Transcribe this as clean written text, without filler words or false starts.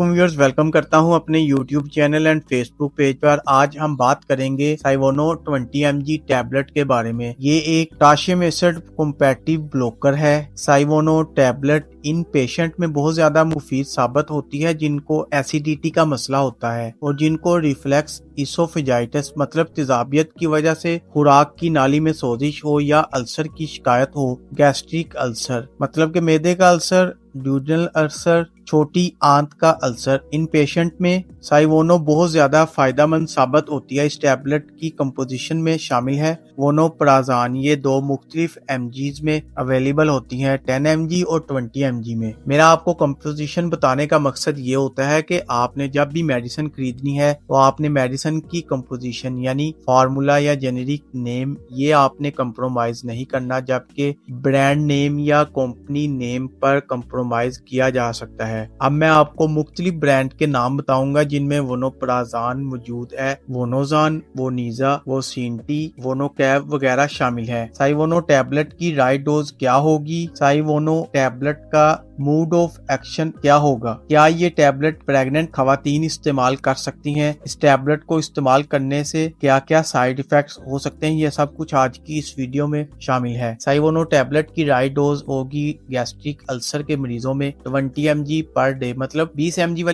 अस्सलाम viewers, welcome करता हूं अपने YouTube channel and Facebook page पर। आज हम बात करेंगे साइवोनो 20 mg टैबलेट के बारे में। ये एक पोटेशियम एसिड कॉम्पैटिव ब्लॉकर है। साइवोनो टैबलेट इन पेशेंट में बहुत ज्यादा मुफीद साबित होती है जिनको एसिडिटी का मसला होता है और जिनको रिफ्लेक्स इसोफेजाइटिस मतलब तेजाबियत की वजह से खुराक की नाली में सोजिश हो या अल्सर की शिकायत हो। गैस्ट्रिक अल्सर मतलब के मैदे का अल्सर, ड्यूडेनल अल्सर, छोटी आंत का अल्सर, इन पेशेंट में साइवोनो बहुत ज्यादा फायदेमंद साबित होती है। इस टैबलेट की कंपोजिशन में शामिल है वोनोप्राज़ान। ये दो मुख्तलिफ एमजीज में अवेलेबल होती हैं, 10 mg और 20 mg में। मेरा आपको कंपोजिशन बताने का मकसद ये होता है कि आपने जब भी मेडिसिन खरीदनी है तो आपने मेडिसिन की कंपोजिशन यानी फार्मूला या जेनेरिक नेम ये आपने कंप्रोमाइज नहीं करना, जबकि ब्रांड नेम या कंपनी नेम पर कंप्रोमाइज किया जा सकता है। अब मैं आपको मुख्तलिफ ब्रांड के नाम बताऊंगा जिनमें वोनोप्राज़ान मौजूद है। वोनोजान, वोनीजा, वोसिंटी, वोनोकैव वगैरह शामिल है। साइवोनो टैबलेट की राइट डोज क्या होगी? साइवोनो टैबलेट का मोड ऑफ एक्शन क्या होगा? क्या ये टैबलेट प्रेग्नेंट खवातीन इस्तेमाल कर सकती हैं? इस टैबलेट को इस्तेमाल करने से क्या क्या साइड इफेक्ट्स हो सकते हैं? ये सब कुछ आज की इस वीडियो में शामिल है। साइवोनो टैबलेट की राइट डोज होगी गैस्ट्रिक अल्सर के मरीजों में 20 mg पर डे, मतलब 20 mg